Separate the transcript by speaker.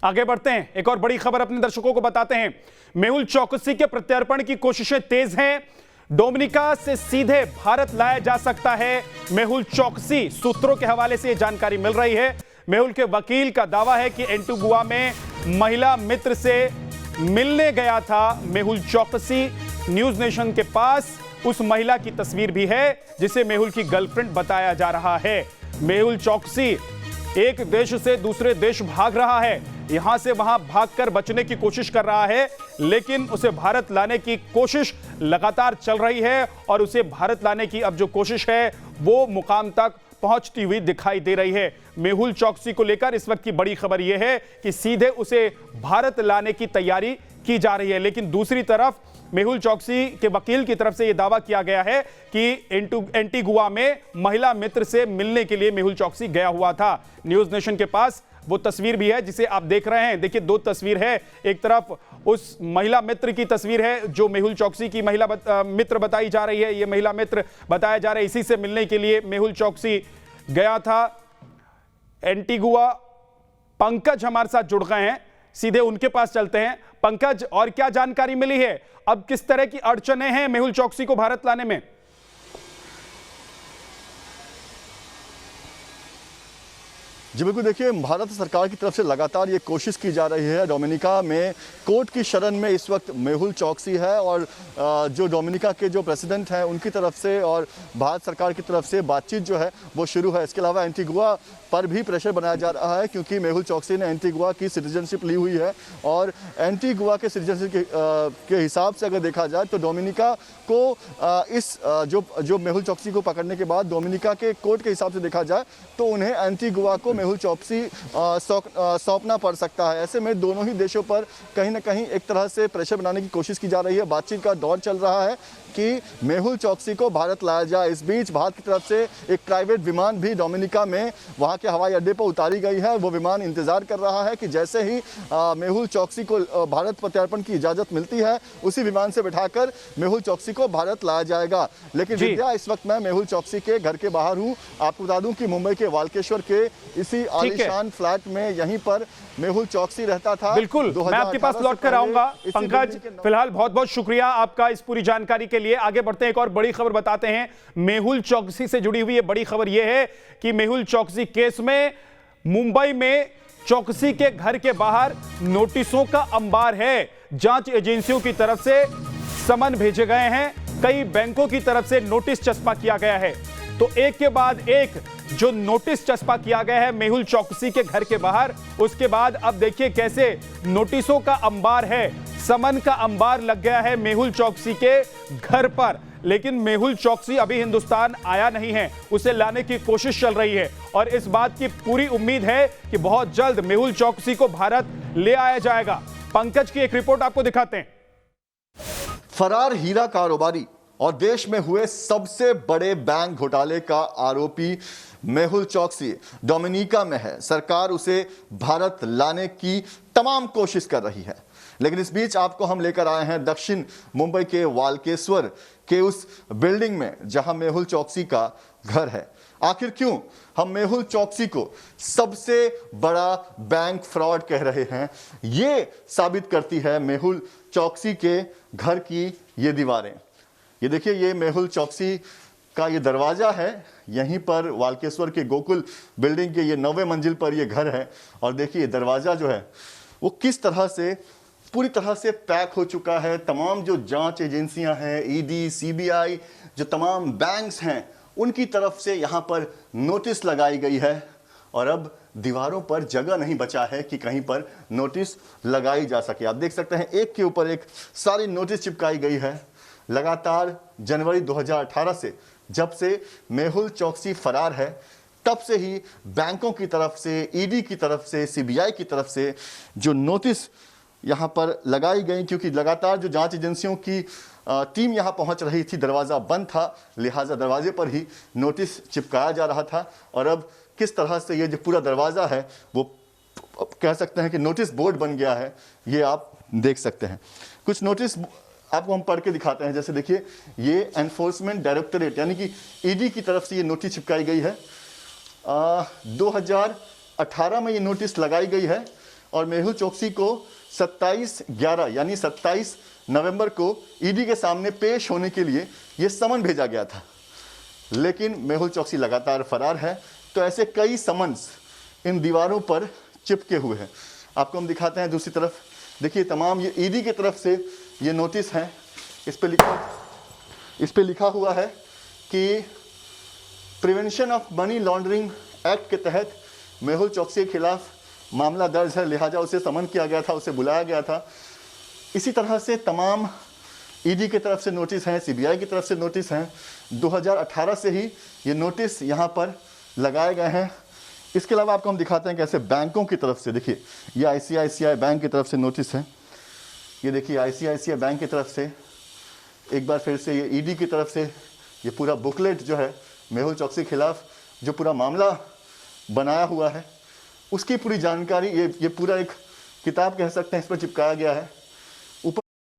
Speaker 1: आगे बढ़ते हैं, एक और बड़ी खबर अपने दर्शकों को बताते हैं। मेहुल चौकसी के प्रत्यर्पण की कोशिशें तेज हैं। डोमिनिका से सीधे भारत लाया जा सकता है मेहुल चौकसी, सूत्रों के हवाले से यह जानकारी मिल रही है। मेहुल के वकील का दावा है कि एंटीगुआ में महिला मित्र से मिलने गया था मेहुल चौकसी। न्यूज नेशन के पास उस महिला की तस्वीर भी है जिसे मेहुल की गर्लफ्रेंड बताया जा रहा है। मेहुल चौकसी एक देश से दूसरे देश भाग रहा है, यहां से वहां भागकर बचने की कोशिश कर रहा है, लेकिन उसे भारत लाने की कोशिश लगातार चल रही है और उसे भारत लाने की अब जो कोशिश है वो मुकाम तक पहुंचती हुई दिखाई दे रही है। मेहुल चौकसी को लेकर इस वक्त की बड़ी खबर यह है कि सीधे उसे भारत लाने की तैयारी की जा रही है, लेकिन दूसरी तरफ मेहुल चौकसी के वकील की तरफ से यह दावा किया गया है कि एंटीगुआ में महिला मित्र से मिलने के लिए मेहुल चौकसी गया हुआ था। न्यूज नेशन के पास वो तस्वीर भी है जिसे आप देख रहे हैं। देखिए, दो तस्वीर है, एक तरफ उस महिला मित्र की तस्वीर है जो मेहुल चौकसी की महिला मित्र बताई जा रही है। ये महिला मित्र बताया जा रहा है, इसी से मिलने के लिए मेहुल चौकसी गया था एंटीगुआ। पंकज हमारे साथ जुड़ गए हैं, सीधे उनके पास चलते हैं। पंकज, और क्या जानकारी मिली है, अब किस तरह की अड़चनें हैं मेहुल चौकसी को भारत लाने में?
Speaker 2: जी बिल्कुल, देखिए, भारत सरकार की तरफ से लगातार ये कोशिश की जा रही है। डोमिनिका में कोर्ट की शरण में इस वक्त मेहुल चौकसी है और जो डोमिनिका के जो प्रेसिडेंट हैं उनकी तरफ से और भारत सरकार की तरफ से बातचीत जो है वो शुरू है। इसके अलावा एंटीगुआ पर भी प्रेशर बनाया जा रहा है क्योंकि मेहुल चौकसी ने एंटीगुआ की सिटीजनशिप ली हुई है और एंटीगुआ के सिटीजनशिप के हिसाब से अगर देखा जाए तो डोमिनिका को जो मेहुल चौकसी को पकड़ने के बाद डोमिनिका के कोर्ट के हिसाब से देखा जाए तो उन्हें एंटीगुआ को मेहुल चौकसी सौंपना पड़ सकता है। ऐसे में दोनों ही देशों पर कहीं ना कहीं एक तरह से प्रेशर बनाने की कोशिश की जा रही है। बातचीत का दौर चल रहा है कि मेहुल चौकसी को भारत लाया जाए। इस बीच भारत की तरफ से एक प्राइवेट विमान भी डोमिनिका में वहां के हवाई अड्डे पर उतारी गई है। वो विमान इंतजार कर रहा है कि जैसे ही मेहुल चौकसी को भारत प्रत्यर्पण की इजाजत मिलती है उसी विमान से बिठाकर मेहुल चौकसी को भारत लाया जाएगा। लेकिन विद्या, इस वक्त मैं मेहुल चौकसी के घर के बाहर हूं। आपको बता दूं कि मुंबई के वालकेश्वर के इसी आलीशान फ्लैट में यहीं पर मेहुल चौकसी रहता था।
Speaker 1: बिल्कुल, मैं आपके पास लौट कर आऊंगा। पंकज, फिलहाल बहुत बहुत शुक्रिया आपका इस पूरी जानकारी के लिए। आगे बढ़ते हैं, एक और बड़ी खबर बताते हैं। मेहुल चौकसी से जुड़ी हुई बड़ी खबर यह है कि मेहुल चौकसी केस में मुंबई में चौकसी के घर के बाहर नोटिसों का अंबार है। जांच एजेंसियों की तरफ से समन भेजे गए हैं, कई बैंकों की तरफ से नोटिस चस्पा किया गया है। तो एक के बाद एक जो नोटिस चस्पा किया गया है मेहुल चौकसी के घर के बाहर, उसके बाद अब देखिए कैसे नोटिसों का अंबार है, समन का अंबार लग गया है मेहुल चौकसी के घर पर। लेकिन मेहुल चौकसी अभी हिंदुस्तान आया नहीं है, उसे लाने की कोशिश चल रही है और इस बात की पूरी उम्मीद है कि बहुत जल्द मेहुल चौकसी को भारत ले आया जाएगा। पंकज की एक रिपोर्ट आपको दिखाते हैं।
Speaker 2: फरार हीरा कारोबारी और देश में हुए सबसे बड़े बैंक घोटाले का आरोपी मेहुल चौकसी डोमिनिका में है। सरकार उसे भारत लाने की तमाम कोशिश कर रही है, लेकिन इस बीच आपको हम लेकर आए हैं दक्षिण मुंबई के वालकेश्वर के उस बिल्डिंग में जहां मेहुल चौकसी का घर है। आखिर क्यों हम मेहुल चौकसी को सबसे बड़ा बैंक फ्रॉड कह रहे हैं, ये साबित करती है मेहुल चौकसी के घर की ये दीवारें। ये देखिए, ये मेहुल चौकसी का ये दरवाजा है। यहीं पर वालकेश्वर के गोकुल बिल्डिंग के ये 9वें मंजिल पर ये घर है और देखिए दरवाजा जो है वो किस तरह से पूरी तरह से पैक हो चुका है। तमाम जो जांच एजेंसियां हैं, ईडी, सीबीआई, जो तमाम बैंक्स हैं, उनकी तरफ से यहाँ पर नोटिस लगाई गई है और अब दीवारों पर जगह नहीं बचा है कि कहीं पर नोटिस लगाई जा सके। आप देख सकते हैं एक के ऊपर एक सारी नोटिस चिपकाई गई है। लगातार जनवरी 2018 से, जब से मेहुल चौकसी फरार है, तब से ही बैंकों की तरफ से, ईडी की तरफ से, सीबीआई की तरफ से जो नोटिस यहाँ पर लगाई गई, क्योंकि लगातार जो जांच एजेंसियों की टीम यहाँ पहुँच रही थी, दरवाज़ा बंद था, लिहाजा दरवाजे पर ही नोटिस चिपकाया जा रहा था। और अब किस तरह से ये जो पूरा दरवाज़ा है वो कह सकते हैं कि नोटिस बोर्ड बन गया है, ये आप देख सकते हैं। कुछ नोटिस आपको हम पढ़ के दिखाते हैं। जैसे देखिए, ये एनफोर्समेंट डायरेक्टरेट यानी कि ईडी की तरफ से ये नोटिस चिपकाई गई है। 2018 में ये नोटिस लगाई गई है और मेहुल चोकसी को 27/11 यानी 27 नवंबर को ईडी के सामने पेश होने के लिए यह समन भेजा गया था, लेकिन मेहुल चोकसी लगातार फरार है। तो ऐसे कई समन्स इन दीवारों पर चिपके हुए हैं। आपको हम दिखाते हैं दूसरी तरफ, देखिए तमाम ये ईडी की तरफ से ये नोटिस हैं। इस पे लिखा हुआ है कि prevention of money laundering act के तहत मेहुल चोकसी के खिलाफ मामला दर्ज है, लिहाजा उसे समन किया गया था, उसे बुलाया गया था। इसी तरह से तमाम ईडी की तरफ से नोटिस हैं, सीबीआई की तरफ से नोटिस हैं। 2018 से ही ये नोटिस यहाँ पर लगाए गए हैं। इसके अलावा आपको हम दिखाते हैं कैसे बैंकों की तरफ से, देखिए ये आईसीआईसीआई बैंक की तरफ से नोटिस है। ये देखिए आईसीआईसीआई बैंक की तरफ से एक बार फिर से ये ईडी की तरफ से ये पूरा बुकलेट जो है मेहुल चोकसी के खिलाफ जो पूरा मामला बनाया हुआ है उसकी पूरी जानकारी, ये पूरा एक किताब कह सकते हैं, इस पर चिपकाया गया है।